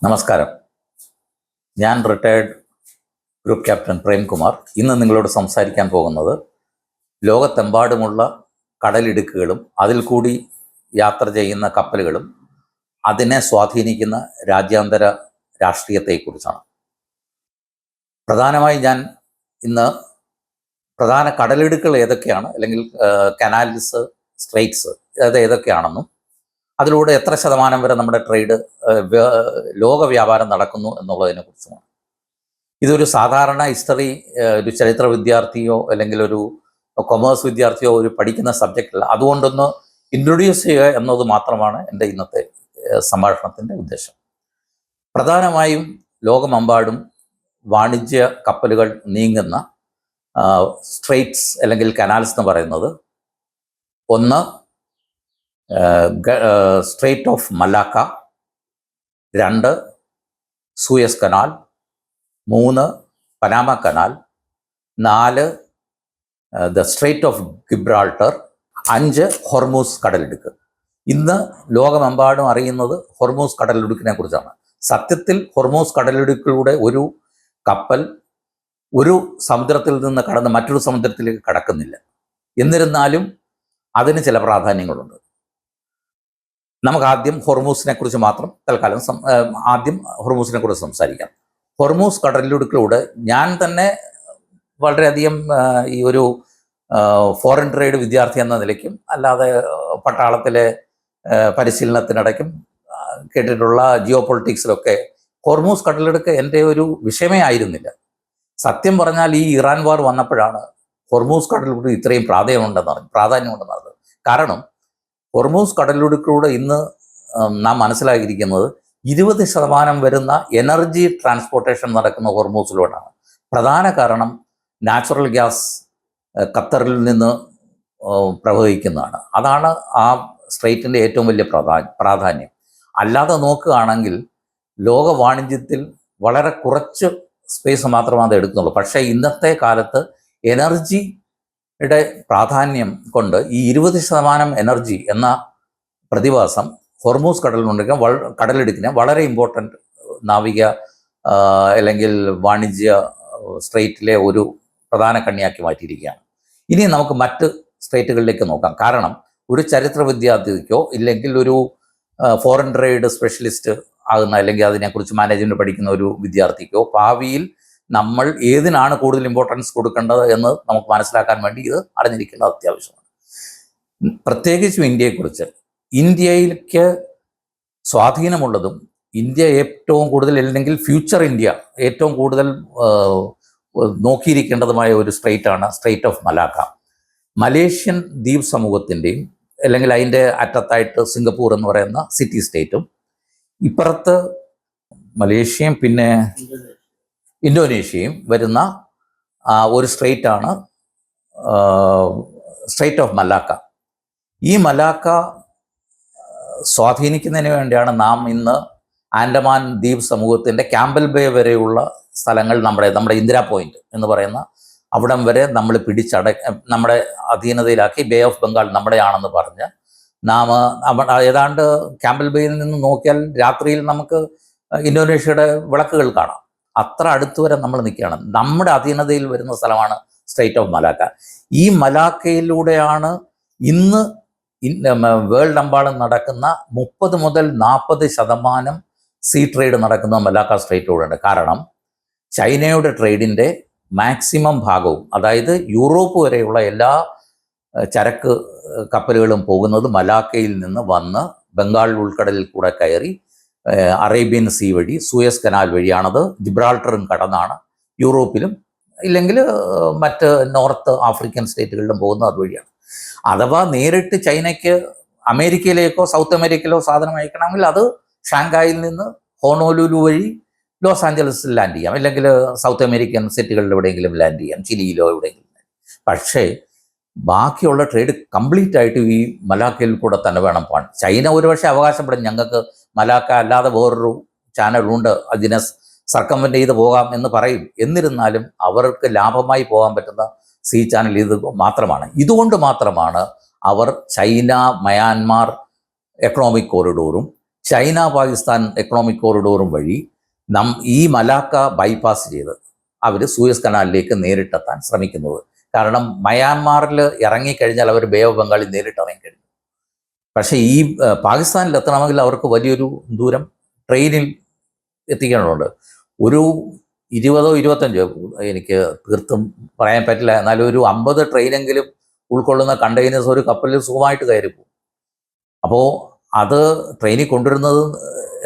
നമസ്കാരം. ഞാൻ retired group captain Premkumar. ഇന്ന് നിങ്ങളോട് സംസാരിക്കാൻ പോകുന്നത് ലോകത്തെമ്പാടുമുള്ള കടലിടുക്കുകളും അതിൽ കൂടി യാത്ര ചെയ്യുന്ന കപ്പലുകളും അതിനെ സ്വാധീനിക്കുന്ന രാജ്യാന്തര രാഷ്ട്രീയത്തെക്കുറിച്ചാണ്. പ്രധാനമായി ഞാൻ ഇന്ന് പ്രധാന കടലിടുക്കുകൾ ഏതൊക്കെയാണ്, അല്ലെങ്കിൽ കനാൽസ്, സ്ട്രെയ്റ്റ്സ് അത് ഏതൊക്കെയാണെന്നും അതിലൂടെ എത്ര ശതമാനം വരെ നമ്മുടെ ട്രേഡ് ലോക വ്യാപാരം നടക്കുന്നു എന്നുള്ളതിനെ കുറിച്ചുമാണ്. ഇതൊരു സാധാരണ ഹിസ്റ്ററി, ഒരു ചരിത്ര വിദ്യാർത്ഥിയോ അല്ലെങ്കിൽ ഒരു കൊമേഴ്സ് വിദ്യാർത്ഥിയോ ഒരു പഠിക്കുന്ന സബ്ജക്റ്റ് അല്ല. അതുകൊണ്ടൊന്ന് ഇൻട്രൊഡ്യൂസ് ചെയ്യുക എന്നത് മാത്രമാണ് എൻ്റെ ഇന്നത്തെ സംഭാഷണത്തിൻ്റെ ഉദ്ദേശം. പ്രധാനമായും ലോകമെമ്പാടും വാണിജ്യ കപ്പലുകൾ നീങ്ങുന്ന സ്ട്രെയ്റ്റ്സ് അല്ലെങ്കിൽ കനാൽസ് എന്ന് പറയുന്നത്, ഒന്ന് strait of Malacca, 2 Suez canal, 3 Panama canal, 4 the strait of Gibraltar, 5 Hormuz കടലിടുക്ക്. ഇന്ന് ലോകമെമ്പാടും അറിയുന്നത് ഹോർമൂസ് കടലിടുക്കിനെ കുറിച്ചാണ്. സത്യത്തിൽ ഹോർമൂസ് കടലിടുക്കിലൂടെ ഒരു കപ്പൽ ഒരു സമുദ്രത്തിൽ നിന്ന് കടന്ന് മറ്റൊരു സമുദ്രത്തിലേക്ക് കടക്കുന്നില്ല. എന്നിരുന്നാലും അതിന് ചില പ്രാധാന്യങ്ങളുണ്ട്. നമുക്ക് ആദ്യം ഹോർമൂസിനെ കുറിച്ച് മാത്രം തൽക്കാലം ഹോർമൂസിനെ കുറിച്ച് സംസാരിക്കാം. ഹോർമൂസ് കടലിടുക്കിലൂടെ ഞാൻ തന്നെ വളരെയധികം ഈ ഒരു ഫോറിൻ ട്രേഡ് വിദ്യാർത്ഥി എന്ന നിലയ്ക്കും അല്ലാതെ പട്ടാളത്തിലെ പരിശീലനത്തിനിടയ്ക്കും കേട്ടിട്ടുള്ള ജിയോ പൊളിറ്റിക്സിലൊക്കെ ഹോർമൂസ് കടലിടുക്ക് എൻ്റെ ഒരു വിഷയമേ ആയിരുന്നില്ല. സത്യം പറഞ്ഞാൽ ഈ ഇറാൻ വാർ വന്നപ്പോഴാണ് ഹോർമൂസ് കടലിടുക്ക് ഇത്രയും പ്രാധാന്യമുണ്ടെന്ന് അറിഞ്ഞത്. കാരണം ഹോർമൂസ് കടലിടുക്കിലൂടെ ഇന്ന് നാം മനസ്സിലാക്കിയിരിക്കുന്നത് 20% വരുന്ന എനർജി ട്രാൻസ്പോർട്ടേഷൻ നടക്കുന്ന ഹോർമൂസിലൂടെയാണ്. പ്രധാന കാരണം നാച്ചുറൽ ഗ്യാസ് ഖത്തറിൽ നിന്ന് പ്രവഹിക്കുന്നതാണ്. അതാണ് ആ സ്ട്രെയ്റ്റിൻ്റെ ഏറ്റവും വലിയ പ്രാധാന്യം. അല്ലാതെ നോക്കുകയാണെങ്കിൽ ലോക വാണിജ്യത്തിൽ വളരെ കുറച്ച് സ്പേസ് മാത്രമേ അത് എടുക്കുന്നുള്ളൂ. പക്ഷേ ഇന്നത്തെ കാലത്ത് എനർജിയുടെ പ്രാധാന്യം കൊണ്ട് ഈ 20% എനർജി എന്ന പ്രതിഭാസം ഹോർമൂസ് കടലിടുക്കിനെ വളരെ ഇമ്പോർട്ടൻ്റ് നാവിക അല്ലെങ്കിൽ വാണിജ്യ സ്ട്രെയ്റ്റിലെ ഒരു പ്രധാന കണ്ണിയാക്കി മാറ്റിയിരിക്കുകയാണ്. ഇനി നമുക്ക് മറ്റ് സ്ട്രെയ്റ്റുകളിലേക്ക് നോക്കാം. കാരണം ഒരു ചരിത്ര വിദ്യാർത്ഥിക്കോ ഇല്ലെങ്കിൽ ഒരു ഫോറിൻ ട്രേഡ് സ്പെഷ്യലിസ്റ്റ് ആകുന്ന അല്ലെങ്കിൽ അതിനെക്കുറിച്ച് മാനേജ്മെൻറ്റ് പഠിക്കുന്ന ഒരു വിദ്യാർത്ഥിക്കോ ഭാവിയിൽ നമ്മൾ ഏതിനാണ് കൂടുതൽ ഇമ്പോർട്ടൻസ് കൊടുക്കേണ്ടത് എന്ന് നമുക്ക് മനസ്സിലാക്കാൻ വേണ്ടി ഇത് അറിഞ്ഞിരിക്കേണ്ടത് അത്യാവശ്യമാണ്. പ്രത്യേകിച്ചും ഇന്ത്യയെക്കുറിച്ച്. ഇന്ത്യയിലേക്ക് സ്വാധീനമുള്ളതും ഇന്ത്യ ഏറ്റവും കൂടുതൽ, അല്ലെങ്കിൽ ഫ്യൂച്ചർ ഇന്ത്യ ഏറ്റവും കൂടുതൽ നോക്കിയിരിക്കേണ്ടതുമായ ഒരു സ്ട്രെയ്റ്റാണ് സ്ട്രെയ്റ്റ് ഓഫ് മലാക്ക. മലേഷ്യൻ ദ്വീപ് സമൂഹത്തിൻ്റെയും അല്ലെങ്കിൽ അതിൻ്റെ അറ്റത്തായിട്ട് സിംഗപ്പൂർ എന്ന് പറയുന്ന സിറ്റി സ്റ്റേറ്റും, ഇപ്പുറത്ത് മലേഷ്യയും പിന്നെ ഇന്തോനേഷ്യയും വരുന്ന ഒരു സ്ട്രെയ്റ്റാണ് സ്ട്രെയ്റ്റ് ഓഫ് മലാക്ക. ഈ മലാക്ക സ്വാധീനിക്കുന്നതിന് വേണ്ടിയാണ് നാം ഇന്ന് ആൻഡമാൻ ദ്വീപ് സമൂഹത്തിൻ്റെ ക്യാമ്പൽ ബേ വരെയുള്ള സ്ഥലങ്ങൾ നമ്മുടെ ഇന്ദിരാ പോയിന്റ് എന്ന് പറയുന്ന അവിടം വരെ നമ്മൾ നമ്മുടെ അധീനതയിലാക്കി. ബേ ഓഫ് ബംഗാൾ നമ്മുടെയാണെന്ന് പറഞ്ഞ് നാം ഏതാണ്ട് ക്യാമ്പൽ ബേയിൽ നിന്ന് നോക്കിയാൽ രാത്രിയിൽ നമുക്ക് ഇന്തോനേഷ്യയുടെ വിളക്കുകൾ കാണാം. അത്ര അടുത്ത് വരെ നമ്മൾ നിൽക്കുകയാണ്. നമ്മുടെ അധീനതയിൽ വരുന്ന സ്ഥലമാണ് സ്ട്രെയ്റ്റ് ഓഫ് മലാക്ക. ഈ മലാക്കയിലൂടെയാണ് ഇന്ന് വേൾഡ് എമ്പാടും നടക്കുന്ന 30 മുതൽ 40% സീ ട്രേഡ് നടക്കുന്ന മലാക്ക സ്ട്രെയ്റ്റിലൂടെയുണ്ട്. കാരണം ചൈനയുടെ ട്രേഡിൻ്റെ മാക്സിമം ഭാഗവും, അതായത് യൂറോപ്പ് വരെയുള്ള എല്ലാ ചരക്ക് കപ്പലുകളും പോകുന്നത് മലാക്കയിൽ നിന്ന് വന്ന് ബംഗാൾ ഉൾക്കടലിൽ കൂടെ കയറി അറേബ്യൻ സീ വഴി സൂയസ് കനാൽ വഴിയാണത് ജിബ്രാൾട്ടറും കടന്നാണ് യൂറോപ്പിലും ഇല്ലെങ്കിൽ മറ്റ് നോർത്ത് ആഫ്രിക്കൻ സ്റ്റേറ്റുകളിലും പോകുന്നത് അതുവഴിയാണ്. അഥവാ നേരിട്ട് ചൈനയ്ക്ക് അമേരിക്കയിലേക്കോ സൗത്ത് അമേരിക്കയിലോ സാധനം അയക്കണമെങ്കിൽ അത് ഷാങ്കായിൽ നിന്ന് ഹോണോലുലു വഴി ലോസ് ആഞ്ചലസിൽ ലാൻഡ് ചെയ്യാം, അല്ലെങ്കിൽ സൗത്ത് അമേരിക്കൻ സിറ്റികളിൽ എവിടെയെങ്കിലും ലാൻഡ് ചെയ്യാം, ചിലിയിലോ എവിടെയെങ്കിലും. പക്ഷേ ബാക്കിയുള്ള ട്രേഡ് കംപ്ലീറ്റ് ആയിട്ട് ഈ മലാക്കയിൽ കൂടെ തന്നെ വേണം പോകാൻ. ചൈന ഒരുപക്ഷെ അവകാശപ്പെടും, ഞങ്ങൾക്ക് മലാക്ക അല്ലാതെ വേറൊരു ചാനലുണ്ട്, അതിനെ സർക്കംവെന്റ് ചെയ്ത് പോകാം എന്ന് പറയും. എന്നിരുന്നാലും അവർക്ക് ലാഭമായി പോകാൻ പറ്റുന്ന സീ ചാനൽ ഇത് മാത്രമാണ്. ഇതുകൊണ്ട് മാത്രമാണ് അവർ ചൈന മയാൻമാർ എക്കണോമിക് കോറിഡോറും ചൈന പാകിസ്ഥാൻ എക്കണോമിക് കോറിഡോറും വഴി ഈ മലാക്ക ബൈപ്പാസ് ചെയ്ത് അവർ സൂയസ് കനാലിലേക്ക് നേരിട്ടെത്താൻ ശ്രമിക്കുന്നത്. കാരണം മയാൻമാറിൽ ഇറങ്ങിക്കഴിഞ്ഞാൽ അവർ ബേ ഓഫ് ബംഗാളിൽ നേരിട്ട് ഇറങ്ങിക്കഴിഞ്ഞു. പക്ഷേ ഈ പാകിസ്ഥാനിൽ എത്തണമെങ്കിൽ അവർക്ക് വലിയൊരു ദൂരം ട്രെയിനിൽ എത്തിക്കേണ്ടതുണ്ട്. ഒരു 20-25 എനിക്ക് തീർത്തും പറയാൻ പറ്റില്ല, എന്നാലും ഒരു 50 ട്രെയിനെങ്കിലും ഉൾക്കൊള്ളുന്ന കണ്ടെയ്നേഴ്സ് ഒരു കപ്പലിൽ സുഖമായിട്ട് കയറി പോകും. അപ്പോൾ അത് ട്രെയിനിൽ കൊണ്ടുവരുന്നത്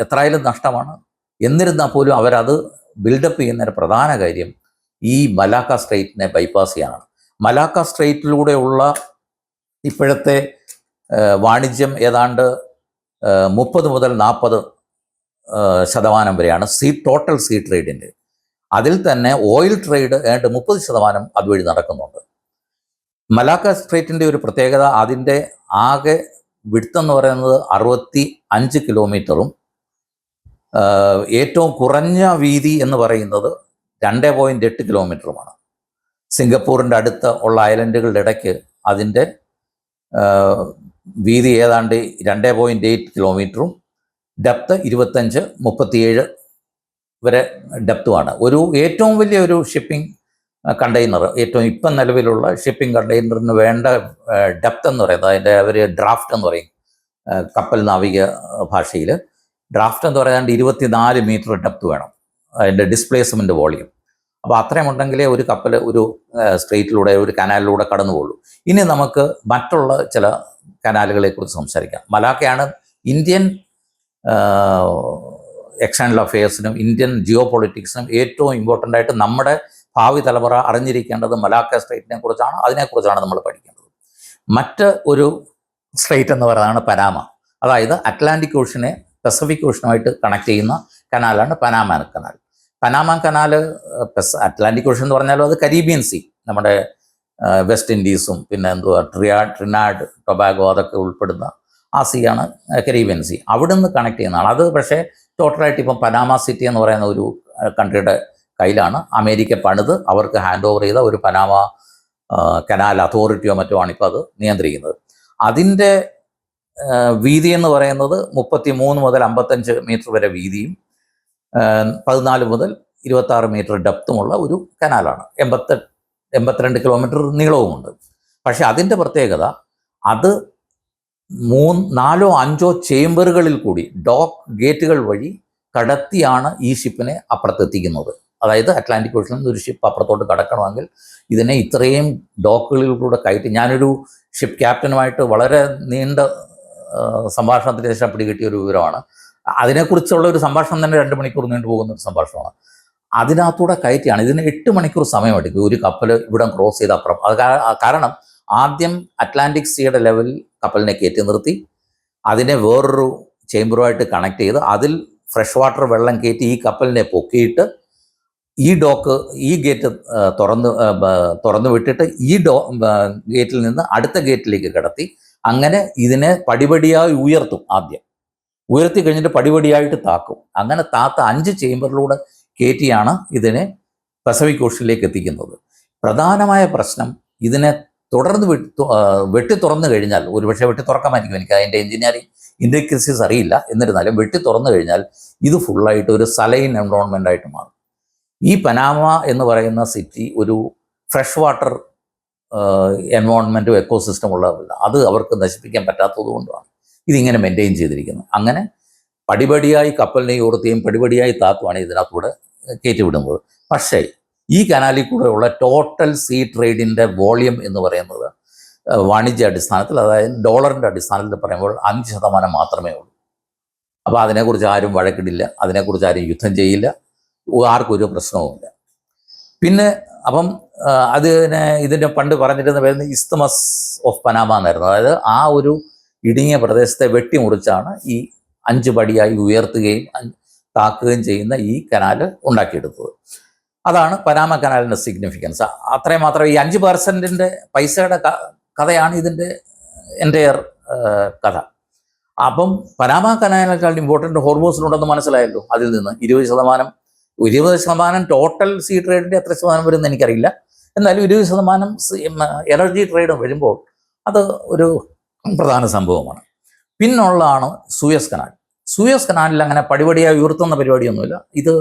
എത്രയായാലും നഷ്ടമാണ്. എന്നിരുന്നാൽ പോലും അവരത് ബിൽഡപ്പ് ചെയ്യുന്നതിന് പ്രധാന കാര്യം ഈ മലാക്ക സ്ട്രെയിറ്റിനെ ബൈപ്പാസ് ചെയ്യാനാണ്. മലാക്ക സ്ട്രെയിറ്റിലൂടെയുള്ള ഇപ്പോഴത്തെ വാണിജ്യം ഏതാണ്ട് 30 മുതൽ 40% വരെയാണ് ടോട്ടൽ സീ ട്രേഡിൻ്റെ. അതിൽ തന്നെ ഓയിൽ ട്രേഡ് ഏതാണ്ട് 30% അതുവഴി നടക്കുന്നുണ്ട്. മലാക്ക സ്ട്രെയിറ്റിൻ്റെ ഒരു പ്രത്യേകത, അതിൻ്റെ ആകെ വിഡ്ത്ത് പറയുന്നത് 65 കിലോമീറ്ററും ഏറ്റവും കുറഞ്ഞ വീതി എന്ന് പറയുന്നത് 2.8 കിലോമീറ്ററുമാണ്. സിംഗപ്പൂരിൻ്റെ അടുത്ത് ഉള്ള ഐലൻഡുകളുടെ ഇടയ്ക്ക് അതിൻ്റെ വീതി ഏതാണ്ട് 2.8 കിലോമീറ്ററും ഡെപ്ത് 25-37 വരെ ഡെപ്തുമാണ്. ഏറ്റവും വലിയ ഒരു ഷിപ്പിംഗ് കണ്ടെയ്നർ, ഏറ്റവും ഇപ്പം നിലവിലുള്ള ഷിപ്പിംഗ് കണ്ടെയ്നറിന് വേണ്ട ഡെപ്ത് എന്ന് പറയുന്നത്, അതിൻ്റെ അവർ ഡ്രാഫ്റ്റ് എന്ന് പറയും കപ്പൽ നാവിക ഭാഷയിൽ. ഡ്രാഫ്റ്റ് എന്ന് പറയുന്നത് 24 മീറ്റർ ഡെപ്ത് വേണം അതിൻ്റെ ഡിസ്പ്ലേസ്മെൻറ്റ് വോളിയം. അപ്പോൾ അത്രയും ഉണ്ടെങ്കിലേ ഒരു കപ്പൽ ഒരു സ്ട്രെയിറ്റിലൂടെ ഒരു കനാലിലൂടെ കടന്നു പോകുള്ളൂ. ഇനി നമുക്ക് മറ്റുള്ള ചില കനാലുകളെക്കുറിച്ച് സംസാരിക്കാം. മലാക്കയാണ് ഇന്ത്യൻ എക്സ്റ്റേണൽ അഫെയർസിനും ഇന്ത്യൻ ജിയോ പൊളിറ്റിക്സിനും ഏറ്റവും ഇമ്പോർട്ടൻ്റ് ആയിട്ട് നമ്മുടെ ഭാവി തലമുറ അറിഞ്ഞിരിക്കേണ്ടത് മലാക്ക സ്ട്രെയിറ്റിനെ കുറിച്ചാണ്. അതിനെക്കുറിച്ചാണ് നമ്മൾ പഠിക്കേണ്ടത്. മറ്റ് ഒരു സ്ട്രെയിറ്റ് എന്ന് പറയുന്നതാണ് പനാമ. അതായത് അറ്റ്ലാന്റിക് ഓഷ്യനെ പസഫിക് ഓഷ്യനുമായിട്ട് കണക്ട് ചെയ്യുന്ന കനാലാണ് Panama canal. Panama canal Atlantic ocean എന്ന് പറഞ്ഞാലും അത് കരീബിയൻ സീ, നമ്മുടെ വെസ്റ്റ് ഇൻഡീസും പിന്നെ ട്രിനാഡ് ടൊബാഗോ അതൊക്കെ ഉൾപ്പെടുന്ന ആ സീയാണ് കരീബിയൻ സീ. അവിടെ നിന്ന് കണക്ട് ചെയ്യുന്നതാണ് അത്. പക്ഷേ ടോട്ടലായിട്ട് ഇപ്പം പനാമ സിറ്റി എന്ന് പറയുന്ന ഒരു കൺട്രിയുടെ കയ്യിലാണ്. അമേരിക്ക പണിത് അവർക്ക് ഹാൻഡ് ഓവർ ചെയ്ത ഒരു പനാമ കനാൽ അതോറിറ്റിയോ മറ്റോ ആണ് ഇപ്പോൾ അത് നിയന്ത്രിക്കുന്നത്. അതിൻ്റെ വീതി എന്ന് പറയുന്നത് 33 മുതൽ 55 മീറ്റർ വരെ വീതിയും 14 മുതൽ 26 മീറ്റർ ഡെപ്തുമുള്ള ഒരു കനാലാണ്. 82 കിലോമീറ്റർ നീളവുമുണ്ട്. പക്ഷെ അതിൻ്റെ പ്രത്യേകത, അത് 4-5 ചേംബറുകളിൽ കൂടി ഡോക്ക് ഗേറ്റുകൾ വഴി കടത്തിയാണ് ഈ ഷിപ്പിനെ അപ്പുറത്തെത്തിക്കുന്നത്. അതായത് അറ്റ്ലാന്റിക് ഓഷ്യനിൽ നിന്ന് ഒരു ഷിപ്പ് അപ്പുറത്തോട്ട് കടക്കണമെങ്കിൽ ഇതിനെ ഇത്രയും ഡോക്കുകളിലൂടെ കയറ്റി. ഞാനൊരു ഷിപ്പ് ക്യാപ്റ്റനുമായിട്ട് വളരെ നീണ്ട സംഭാഷണത്തിന് ശേഷം പിടികിട്ടിയ ഒരു വിവരമാണ്. അതിനെക്കുറിച്ചുള്ള ഒരു സംഭാഷണം തന്നെ 2 മണിക്കൂർ നീണ്ടുപോകുന്ന ഒരു സംഭാഷണമാണ്. അതിനകത്തൂടെ കയറ്റിയാണ്. ഇതിന് 8 മണിക്കൂർ സമയമെടുക്കും ഒരു കപ്പൽ ഇവിടെ ക്രോസ് ചെയ്ത് അപ്പുറം. അത് കാരണം ആദ്യം അറ്റ്ലാന്റിക് സീയുടെ ലെവലിൽ കപ്പലിനെ കയറ്റി നിർത്തി അതിനെ വേറൊരു ചേംബറുമായിട്ട് കണക്ട് ചെയ്ത് അതിൽ ഫ്രഷ് വാട്ടർ വെള്ളം കയറ്റി ഈ കപ്പലിനെ പൊക്കിയിട്ട് ഈ ഗേറ്റ് തുറന്നു വിട്ടിട്ട് ഗേറ്റിൽ നിന്ന് അടുത്ത ഗേറ്റിലേക്ക് കടത്തി അങ്ങനെ ഇതിനെ പടിപടിയായി ഉയർത്തും. ആദ്യം ഉയർത്തി കഴിഞ്ഞിട്ട് പടിപടിയായിട്ട് താക്കും. അങ്ങനെ 5 ചേംബറിലൂടെ കയറ്റിയാണ് ഇതിനെ പസഫിക് ഓഷ്യനിലേക്ക് എത്തിക്കുന്നത്. പ്രധാനമായ പ്രശ്നം, ഇതിനെ തുടർന്ന് വെട്ടി തുറന്നു കഴിഞ്ഞാൽ, ഒരുപക്ഷെ വെട്ടി തുറക്കാമായിരിക്കും, എനിക്ക് അതിൻ്റെ എഞ്ചിനീയറിംഗ് ഇൻഡ്രിക്കസീസ് അറിയില്ല, എന്നിരുന്നാലും വെട്ടി തുറന്നു കഴിഞ്ഞാൽ ഇത് ഫുള്ളായിട്ട് ഒരു സലൈൻ എൻവറോൺമെൻ്റ് ആയിട്ട് മാറും. ഈ പനാമ എന്ന് പറയുന്ന സിറ്റി ഒരു ഫ്രഷ് വാട്ടർ എൻവോൺമെൻറ്റും എക്കോസിസ്റ്റം ഉള്ളതല്ല. അത് അവർക്ക് നശിപ്പിക്കാൻ പറ്റാത്തത് കൊണ്ടാണ് ഇതിങ്ങനെ മെയിൻറ്റെയിൻ ചെയ്തിരിക്കുന്നത്. അങ്ങനെ പടിപടിയായി കപ്പലിനെ ഉയർത്തുകയും പടിപടിയായി താത്തുമാണ് ഇതിനകത്തൂടെ കയറ്റിവിടുന്നത്. പക്ഷേ ഈ കനാലിൽ കൂടെയുള്ള ടോട്ടൽ സീ ട്രേഡിൻ്റെ വോളിയം എന്ന് പറയുന്നത് വാണിജ്യ അടിസ്ഥാനത്തിൽ, അതായത് ഡോളറിൻ്റെ അടിസ്ഥാനത്തിൽ പറയുമ്പോൾ 5% മാത്രമേ ഉള്ളൂ. അപ്പോൾ അതിനെക്കുറിച്ച് ആരും വഴക്കിടില്ല, അതിനെക്കുറിച്ച് ആരും യുദ്ധം ചെയ്യില്ല, ആർക്കും ഒരു പ്രശ്നവുമില്ല. പിന്നെ അപ്പം ഇതിൻ്റെ പണ്ട് പറഞ്ഞിരുന്ന പേര് ഇസ്തമസ് ഓഫ് പനാമ എന്നായിരുന്നു. അതായത് ആ ഒരു ഇടുങ്ങിയ പ്രദേശത്തെ വെട്ടിമുറിച്ചാണ് ഈ 5 പടിയായി ഉയർത്തുകയും താക്കുകയും ചെയ്യുന്ന ഈ കനാൽ ഉണ്ടാക്കിയെടുത്തത്. അതാണ് പനാമ കനാലിൻ്റെ സിഗ്നിഫിക്കൻസ്. അത്രയും മാത്രം. ഈ 5% പൈസയുടെ കഥയാണ് ഇതിൻ്റെ എൻ്റയർ കഥ. അപ്പം പനാമ കനാലിനേക്കാൾ ഇമ്പോർട്ടൻ്റ് ഹോർമോസിലുണ്ടെന്ന് മനസ്സിലായല്ലോ. അതിൽ നിന്ന് 20% ടോട്ടൽ സീ ട്രേഡിൻ്റെ എത്ര ശതമാനം വരുമെന്ന് എനിക്കറിയില്ല. എന്നാലും 20% എനർജി ട്രേഡ് വരുമ്പോൾ അത് ഒരു പ്രധാന സംഭവമാണ്. പിന്നുള്ളതാണ് സൂയസ് കനാൽ. സൂയസ് കനാലിൽ അങ്ങനെ പടിപടിയായി ഉയർത്തുന്ന പരിപാടിയൊന്നുമില്ല. ഇത്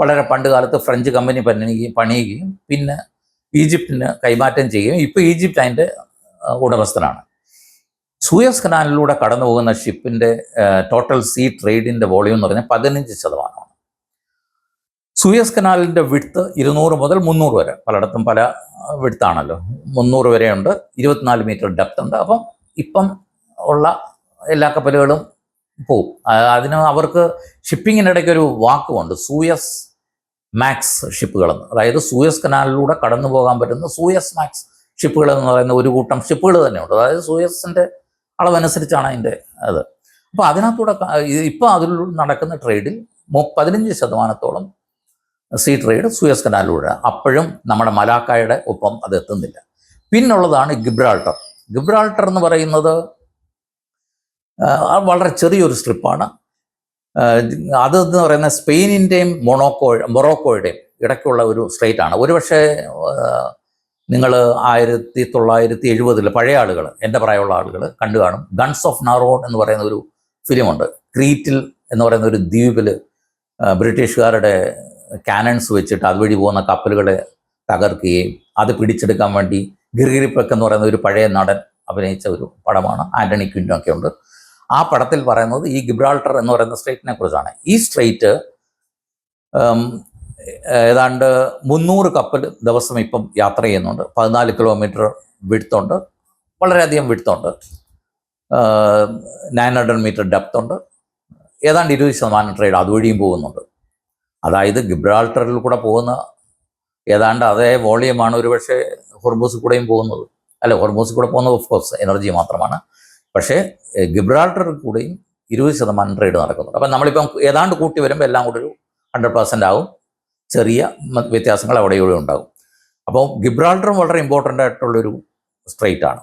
വളരെ പണ്ട് കാലത്ത് ഫ്രഞ്ച് കമ്പനി പണിയുകയും പിന്നെ ഈജിപ്തിന് കൈമാറ്റം ചെയ്യുകയും ഇപ്പോൾ ഈജിപ്റ്റ് അതിൻ്റെ ഉടമസ്ഥനാണ്. സൂയസ് കനാലിലൂടെ കടന്നു പോകുന്ന ഷിപ്പിൻ്റെ ടോട്ടൽ സീ ട്രേഡിൻ്റെ വോളിയം എന്ന് പറഞ്ഞാൽ 15%. സൂയസ് കനാലിൻ്റെ വിഡ്ത്ത് 200 മുതൽ 300 വരെ, പലയിടത്തും പല വിഡ്ത്താണല്ലോ, 300 വരെയുണ്ട്. 24 മീറ്റർ ഡെപ്ത് ഉണ്ട്. അപ്പം ഇപ്പം ഉള്ള എല്ലാ കപ്പലുകളും പോവും. അതിന് അവർക്ക് ഷിപ്പിങ്ങിനിടയ്ക്ക് ഒരു വാക്കുമുണ്ട്, സൂയസ് മാക്സ് ഷിപ്പുകളെന്ന്. അതായത് സൂയസ് കനാലിലൂടെ കടന്നു പോകാൻ പറ്റുന്ന സൂയസ് മാക്സ് ഷിപ്പുകൾ എന്ന് പറയുന്ന ഒരു കൂട്ടം ഷിപ്പുകൾ തന്നെയുണ്ട്. അതായത് സൂയസിൻ്റെ അളവനുസരിച്ചാണ് അതിൻ്റെ അത്. അപ്പോൾ അതിനകത്തൂടെ ഇപ്പോൾ അതിൽ നടക്കുന്ന ട്രേഡിൽ 15% സീ ട്രേഡ് സൂയസ് കനാലിലൂടെ. അപ്പോഴും നമ്മുടെ മലാക്കായുടെ ഒപ്പം അത് എത്തുന്നില്ല. പിന്നുള്ളതാണ് ഗിബ്രാൾട്ടർ. ഗിബ്രാൾട്ടർ എന്ന് പറയുന്നത് വളരെ ചെറിയൊരു സ്ട്രിപ്പാണ്. അതെന്ന് പറയുന്നത് സ്പെയിനിൻ്റെയും മൊറോക്കോയുടെയും ഇടയ്ക്കുള്ള ഒരു സ്ട്രേറ്റാണ്. ഒരുപക്ഷെ നിങ്ങൾ 1970 പഴയ ആളുകൾ, എൻ്റെ പ്രായമുള്ള ആളുകൾ കണ്ടു കാണും. ഗൺസ് ഓഫ് നാറോൺ എന്ന് പറയുന്ന ഒരു ഫിലിമുണ്ട്. ക്രീറ്റിൽ എന്ന് പറയുന്ന ഒരു ദ്വീപിൽ ബ്രിട്ടീഷുകാരുടെ കാനൺസ് വെച്ചിട്ട് അതുവഴി പോകുന്ന കപ്പലുകളെ തകർക്കുകയും അത് പിടിച്ചെടുക്കാൻ വേണ്ടി ഗിർഗിരിപ്പെക്ക് എന്ന് പറയുന്ന ഒരു പഴയ നടൻ അഭിനയിച്ച ഒരു പടമാണ്. ആൻ്റണി ക്വിൻ്റൊക്കെ ഉണ്ട്. ആ പടത്തിൽ പറയുന്നത് ഈ ഗിബ്രാൾട്ടർ എന്ന് പറയുന്ന സ്ട്രേറ്റിനെ കുറിച്ചാണ്. ഈ സ്ട്രേറ്റ് ഏതാണ്ട് 300 കപ്പൽ ദിവസം ഇപ്പം യാത്ര ചെയ്യുന്നുണ്ട്. 14 കിലോമീറ്റർ വിഡ്ത്തുണ്ട്, വളരെയധികം വിഡ്ത്തുണ്ട്. 900 മീറ്റർ ഡെപ്ത് ഉണ്ട്. ഏതാണ്ട് 20% ട്രേഡ് അതുവഴിയും പോകുന്നുണ്ട്. അതായത് ഗിബ്രാൾട്ടറിൽ കൂടെ പോകുന്ന ഏതാണ്ട് അതേ വോളിയമാണ് ഒരുപക്ഷെ ഹോർമൂസിൽ കൂടെയും പോകുന്നത്. അല്ല, ഹോർമൂസിൽ കൂടെ പോകുന്നത് ഓഫ്കോഴ്സ് എനർജി മാത്രമാണ്. പക്ഷേ ഗിബ്രാൾട്ടറിൽ കൂടെയും 20% ട്രേഡ് നടക്കുന്നുണ്ട്. അപ്പം നമ്മളിപ്പം ഏതാണ്ട് കൂട്ടി വരുമ്പോൾ എല്ലാം കൂടി ഒരു 100% ആവും. ചെറിയ വ്യത്യാസങ്ങൾ അവിടെ ഇവിടെ ഉണ്ടാകും. അപ്പോൾ ഗിബ്രാൾട്ടറും വളരെ ഇമ്പോർട്ടൻ്റ് ആയിട്ടുള്ളൊരു സ്ട്രേറ്റ് ആണ്.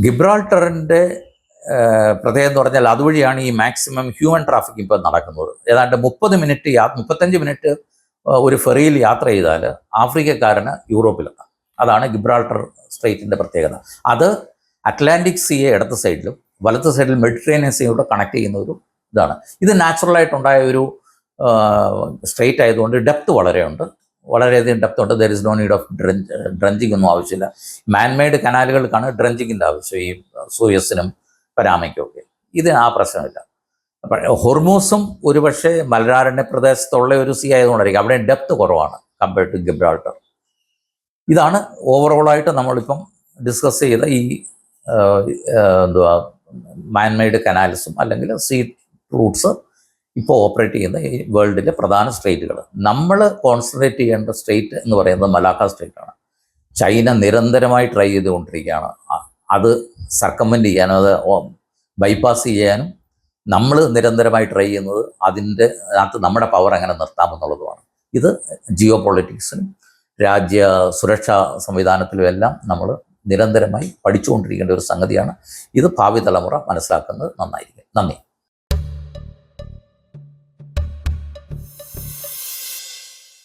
ഗിബ്രാൾട്ടറിൻ്റെ പ്രത്യേകത എന്ന് പറഞ്ഞാൽ അതുവഴിയാണ് ഈ മാക്സിമം ഹ്യൂമൻ ട്രാഫിക് ഇപ്പോൾ നടക്കുന്നത്. ഏതാണ്ട് 35 മിനിറ്റ് ഒരു ഫെറിയിൽ യാത്ര ചെയ്താൽ ആഫ്രിക്കക്കാരന് യൂറോപ്പിലെത്താം. അതാണ് ഗിബ്രാൾട്ടർ സ്ട്രേറ്റിൻ്റെ പ്രത്യേകത. അത് അറ്റ്ലാന്റിക് സീയെ ഇടത്ത് സൈഡിലും വലത്ത് സൈഡിൽ മെഡിറ്ററേനിയൻ സീയോട് കണക്ട് ചെയ്യുന്ന ഒരു ഇതാണ്. ഇത് നാച്ചുറലായിട്ടുണ്ടായ ഒരു സ്ട്രേറ്റ് ആയതുകൊണ്ട് ഡെപ്ത് വളരെയധികം ഡെപ്ത് ഉണ്ട്. There is no need of dredging ഒന്നും ആവശ്യമില്ല. മാൻമെയ്ഡ് കനാലുകൾക്കാണ് ഡ്രഞ്ചിങ്ങിൻ്റെ ആവശ്യം, ഈ സൂയസിനും പനാമയ്ക്കും ഒക്കെ. ഇതിന് ആ പ്രശ്നമില്ല. ഹോർമൂസും ഒരുപക്ഷെ മലനാരണ്യ പ്രദേശത്തുള്ള ഒരു സീ ആയതുകൊണ്ടായിരിക്കും അവിടെ ഡെപ്ത് കുറവാണ് കമ്പയർഡ് ടു ഗിബ്രാൾട്ടർ. ഇതാണ് ഓവറോളായിട്ട് നമ്മളിപ്പം ഡിസ്കസ് ചെയ്ത ഈ മാൻമെയ്ഡ് കനാൽസും അല്ലെങ്കിൽ സീ റൂട്ട്സ് ഇപ്പോൾ ഓപ്പറേറ്റ് ചെയ്യുന്ന ഈ വേൾഡിലെ പ്രധാന സ്ട്രേറ്റുകൾ. നമ്മൾ കോൺസെൻട്രേറ്റ് ചെയ്യേണ്ട സ്ട്രേറ്റ് എന്ന് പറയുന്നത് മലാക്ക സ്ട്രേറ്റാണ്. ചൈന നിരന്തരമായി ട്രൈ ചെയ്തുകൊണ്ടിരിക്കുകയാണ് അത് സർക്കംവെൻറ്റ് ചെയ്യാനും അത് ബൈപ്പാസ് ചെയ്യാനും. നമ്മൾ നിരന്തരമായി ട്രൈ ചെയ്യുന്നത് അതിനകത്ത് നമ്മുടെ പവർ എങ്ങനെ നിർത്താമെന്നുള്ളതുമാണ്. ഇത് ജിയോ പൊളിറ്റിക്സിനും രാജ്യ സുരക്ഷാ സംവിധാനത്തിലും എല്ലാം നമ്മൾ നിരന്തരമായി പഠിച്ചുകൊണ്ടിരിക്കേണ്ട ഒരു സംഗതിയാണ്. ഇത് ഭാവി തലമുറ മനസ്സിലാക്കുന്നത് നന്നായിരിക്കും. നന്ദി.